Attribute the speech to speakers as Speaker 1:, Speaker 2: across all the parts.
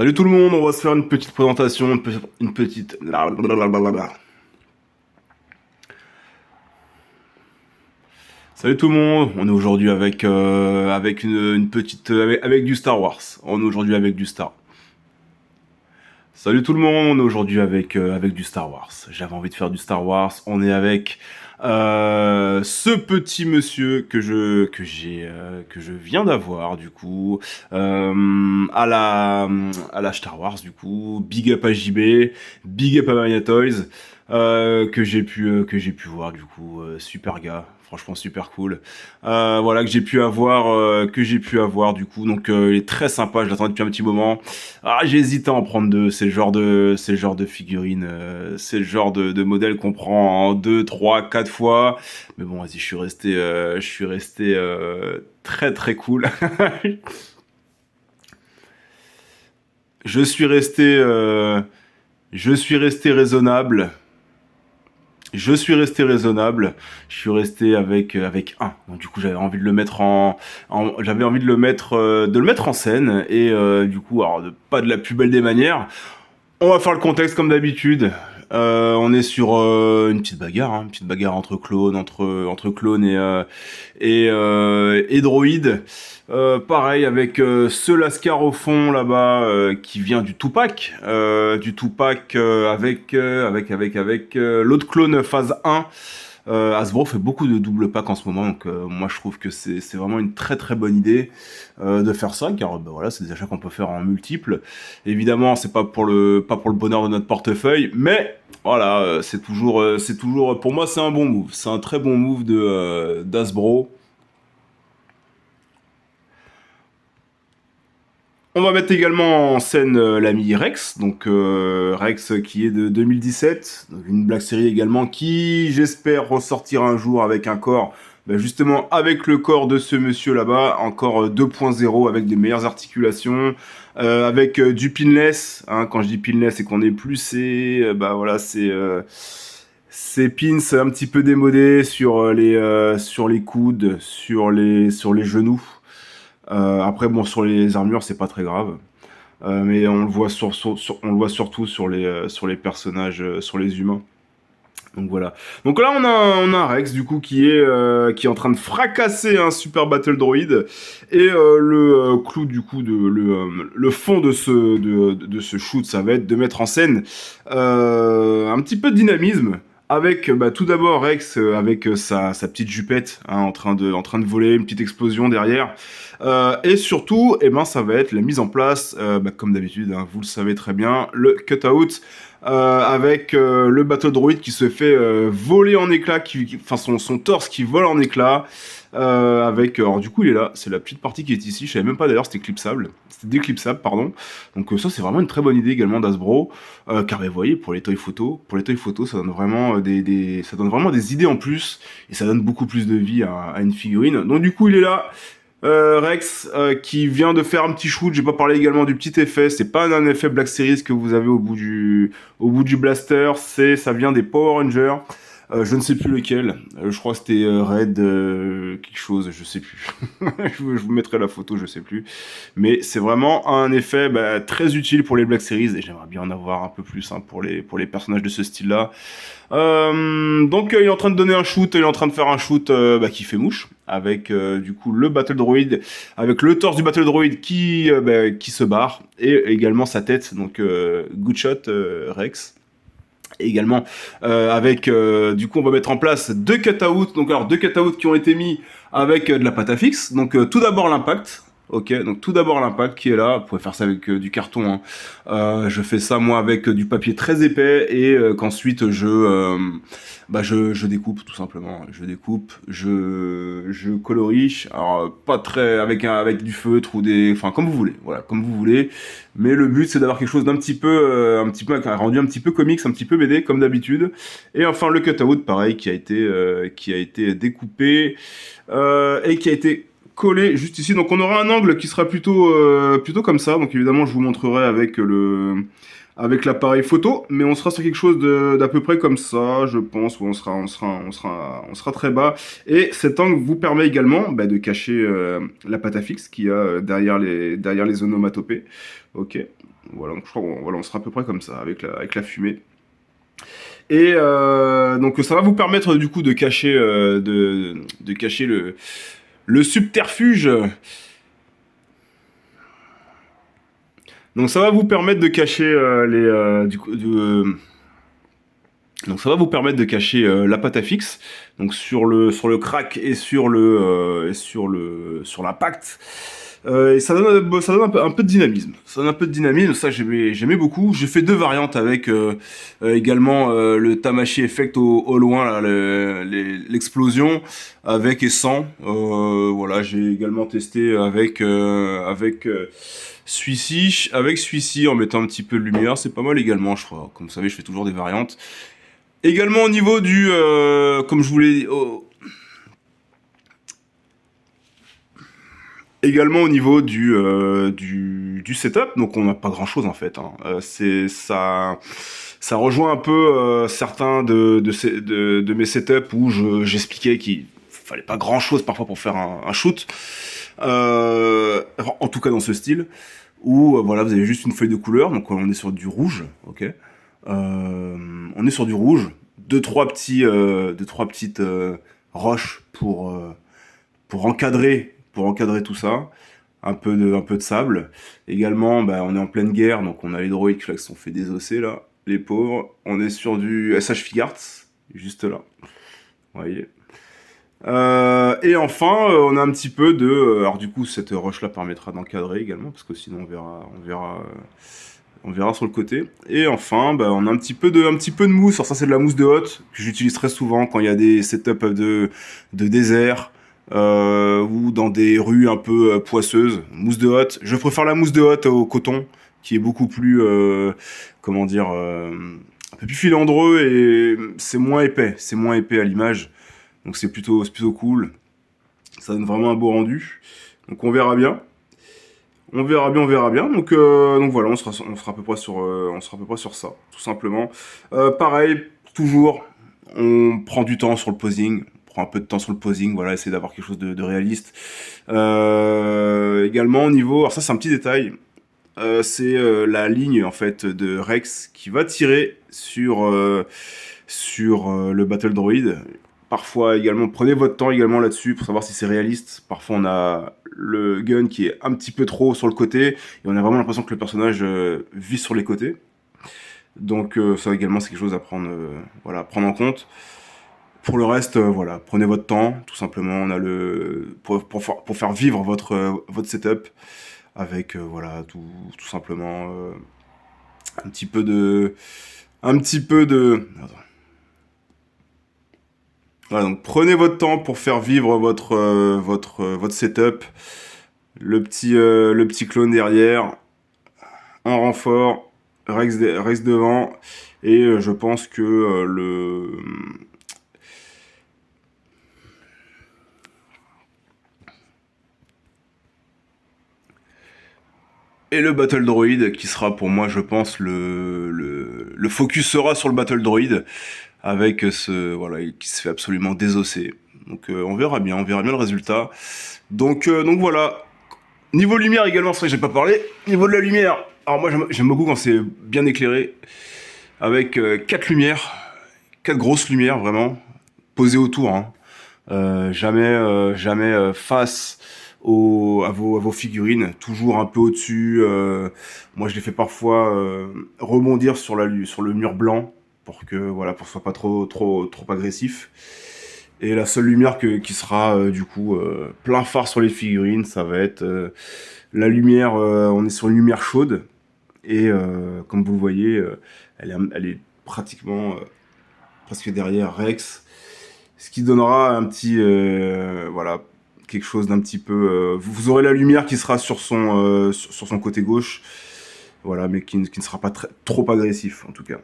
Speaker 1: Salut tout le monde, on va se faire une petite présentation, une petite... Salut tout le monde, on est aujourd'hui avec une petite... avec du Star Wars. On est aujourd'hui avec du Star. Salut tout le monde, on est aujourd'hui avec du Star Wars. J'avais envie de faire du Star Wars, on est avec ce petit monsieur que je viens d'avoir du coup à la Star Wars du coup. Big up à JB, big up à Mania Toys que j'ai pu voir du coup. Super gars, franchement super cool. Voilà que j'ai pu avoir du coup. Donc il est très sympa, je l'attendais depuis un petit moment. Ah, j'ai hésité à en prendre deux. C'est le genre de figurine, c'est le genre de modèle qu'on prend en deux, trois, quatre fois. Mais bon, vas-y, je suis resté très très cool. je suis resté, euh, je suis resté raisonnable. Je suis resté raisonnable. Je suis resté avec un. Donc du coup, j'avais envie de le mettre j'avais envie de le mettre en scène et du coup, alors pas de la plus belle des manières. On va faire le contexte comme d'habitude. On est sur une petite bagarre entre clones, entre clones et droïdes. Pareil avec ce Lascar au fond là-bas qui vient du Tupac avec l'autre clone phase 1. Hasbro fait beaucoup de double pack en ce moment, donc moi je trouve que c'est vraiment une très très bonne idée de faire ça, car bah, voilà, c'est des achats qu'on peut faire en multiples. Évidemment, c'est pas pour le bonheur de notre portefeuille, mais voilà, c'est toujours, pour moi c'est un bon move, c'est un très bon move de d'Hasbro. On va mettre également en scène l'ami Rex, donc Rex qui est de 2017, donc une Black Series également qui, j'espère, ressortira un jour avec un corps, ben justement avec le corps de ce monsieur là-bas, encore 2.0 avec des meilleures articulations, avec du pinless, hein, quand je dis pinless c'est qu'on est plus, bah voilà, c'est pins un petit peu démodés sur les coudes, sur les genoux. Après, bon, sur les armures, c'est pas très grave. Mais on le voit on le voit surtout sur les personnages, sur les humains. Donc voilà. Donc là, on a un Rex, du coup, qui est en train de fracasser un super battle droid. Et le clou, du coup, le fond de ce shoot, ça va être de mettre en scène un petit peu de dynamisme. Avec bah, tout d'abord Rex avec sa petite jupette hein, en train de voler, une petite explosion derrière. Et surtout, eh ben, ça va être la mise en place, bah, comme d'habitude, hein, vous le savez très bien, le cutout avec le bateau droïde qui se fait voler en éclats, enfin son torse qui vole en éclats. Alors du coup il est là, c'est la petite partie qui est ici, je savais même pas d'ailleurs c'était déclipsable pardon. Donc ça c'est vraiment une très bonne idée également d'Hasbro, car vous voyez pour les toys photos ça donne vraiment ça donne vraiment des idées en plus et ça donne beaucoup plus de vie à une figurine. Donc du coup il est là. Rex qui vient de faire un petit shoot, j'ai pas parlé également du petit effet, c'est pas un effet Black Series que vous avez au bout du blaster, ça vient des Power Rangers. Je ne sais plus lequel. Je crois que c'était Red quelque chose, je sais plus. Je vous mettrai la photo, je sais plus. Mais c'est vraiment un effet bah, très utile pour les Black Series et j'aimerais bien en avoir un peu plus hein, pour les personnages de ce style-là. Donc il est en train de donner un shoot, il est en train de faire un shoot bah, qui fait mouche avec du coup le Battle Droid, avec le torse du Battle Droid bah, qui se barre et également sa tête. Donc good shot Rex. Et également avec du coup on va mettre en place deux cutouts, donc alors deux cutouts qui ont été mis avec de la pâte à fixe. Donc tout d'abord l'impact. Ok, donc tout d'abord l'impact qui est là, vous pouvez faire ça avec du carton, hein. Je fais ça moi avec du papier très épais et qu'ensuite je découpe tout simplement. Je découpe, je colorie, alors pas très avec du feutre ou enfin comme vous voulez, voilà, comme vous voulez. Mais le but c'est d'avoir quelque chose d'un un petit peu rendu un petit peu comics, un petit peu BD comme d'habitude. Et enfin le cutout, pareil, qui a été découpé et qui a été collé juste ici. Donc on aura un angle qui sera plutôt comme ça. Donc évidemment je vous montrerai avec l'appareil photo, mais on sera sur quelque chose d'à peu près comme ça, je pense, où on sera très bas. Et cet angle vous permet également de cacher la pâte à fixe qu'il y a derrière les onomatopées. Ok, voilà, donc je crois voilà, on sera à peu près comme ça, avec la fumée. Et donc ça va vous permettre du coup de cacher, de cacher le subterfuge. Donc ça va vous permettre de cacher donc ça va vous permettre de cacher la pâte à fixe, donc sur le crack et sur l'impact. Et ça donne un peu de dynamisme. Ça donne un peu de dynamisme, ça j'aimais beaucoup. J'ai fait deux variantes avec également le Tamashi Effect au loin, là, l'explosion, avec et sans. Voilà, j'ai également testé avec celui-ci en mettant un petit peu de lumière, c'est pas mal également, je crois. Comme vous savez, je fais toujours des variantes. Également au niveau du, comme je voulais, également au niveau du setup, donc on n'a pas grand chose en fait. Hein. Ça rejoint un peu certains de mes setups où j'expliquais qu'il fallait pas grand chose parfois pour faire un shoot. En tout cas dans ce style, où voilà, vous avez juste une feuille de couleur, donc on est sur du rouge, ok. On est sur du rouge, deux trois petites roches pour encadrer tout ça, un peu de sable. Également, on est en pleine guerre, donc on a les droïdes qui se sont fait désosser là, les pauvres. On est sur du SH Figuarts, juste là, vous voyez. Et enfin, on a un petit peu alors du coup, cette roche-là permettra d'encadrer également, parce que sinon on verra sur le côté. Et enfin, on a un petit peu de mousse. Alors ça, c'est de la mousse de hotte que j'utilise très souvent quand il y a des setups de désert ou dans des rues un peu poisseuses. Mousse de hotte. Je préfère la mousse de hotte au coton, qui est beaucoup plus, comment dire, un peu plus filandreux et c'est moins épais. C'est moins épais à l'image. Donc c'est plutôt cool. Ça donne vraiment un beau rendu. Donc on verra bien. On verra bien. Donc voilà, on sera à peu près sur ça, tout simplement. Pareil, toujours, on prend du temps sur le posing. On prend un peu de temps sur le posing, voilà, essayer d'avoir quelque chose de réaliste. Également au niveau, alors ça c'est un petit détail, c'est la ligne en fait de Rex qui va tirer sur le Battle Droid. Parfois également, prenez votre temps également là-dessus pour savoir si c'est réaliste. Parfois on a le gun qui est un petit peu trop sur le côté et on a vraiment l'impression que le personnage vise sur les côtés. Donc ça également c'est quelque chose à prendre, voilà, prendre en compte. Pour le reste, voilà, prenez votre temps, tout simplement. On a pour faire vivre votre setup avec voilà tout simplement un petit peu de attends. Voilà, donc prenez votre temps pour faire vivre votre setup. Le petit clone derrière, en renfort, Rex devant, et je pense que le Battle Droid qui sera pour moi, je pense, le focus sera sur le Battle Droid avec voilà, qui se fait absolument désosser. Donc on verra bien le résultat. Donc voilà. Niveau lumière également, c'est vrai que j'ai pas parlé. Niveau de la lumière, alors moi j'aime beaucoup quand c'est bien éclairé, avec 4 grosses lumières vraiment, posées autour, hein. Jamais face à vos figurines, toujours un peu au-dessus. Moi je les fais parfois rebondir sur le mur blanc pour que ce soit pas trop agressif. Et la seule lumière qui sera du coup plein phare sur les figurines, ça va être la lumière, on est sur une lumière chaude, et comme vous le voyez, elle est pratiquement presque derrière Rex, ce qui donnera un petit, voilà, quelque chose d'un petit peu... vous aurez la lumière qui sera sur son côté gauche, voilà, mais qui ne sera pas trop agressif en tout cas.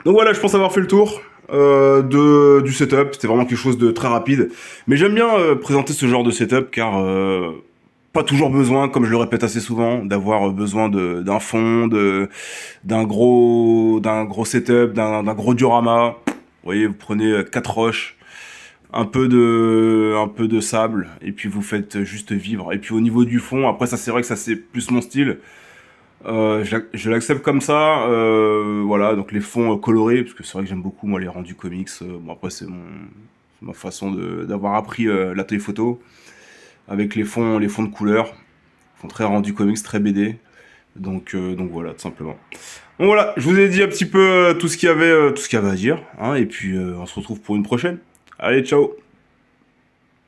Speaker 1: Donc voilà, je pense avoir fait le tour du setup. C'était vraiment quelque chose de très rapide. Mais j'aime bien présenter ce genre de setup car pas toujours besoin, comme je le répète assez souvent, d'avoir besoin d'un fond, d'un gros setup, d'un gros diorama. Vous voyez, vous prenez quatre roches, un peu de sable, et puis vous faites juste vivre. Et puis au niveau du fond, après ça c'est vrai que ça c'est plus mon style. Je l'accepte comme ça, voilà, donc les fonds colorés, parce que c'est vrai que j'aime beaucoup moi les rendus comics. Bon après c'est ma façon d'avoir appris l'atelier photo avec les fonds de couleur, font très rendu comics, très BD. Donc voilà, tout simplement. Donc voilà, je vous ai dit un petit peu tout ce qu'il y avait à dire, hein, et puis on se retrouve pour une prochaine. Allez, ciao.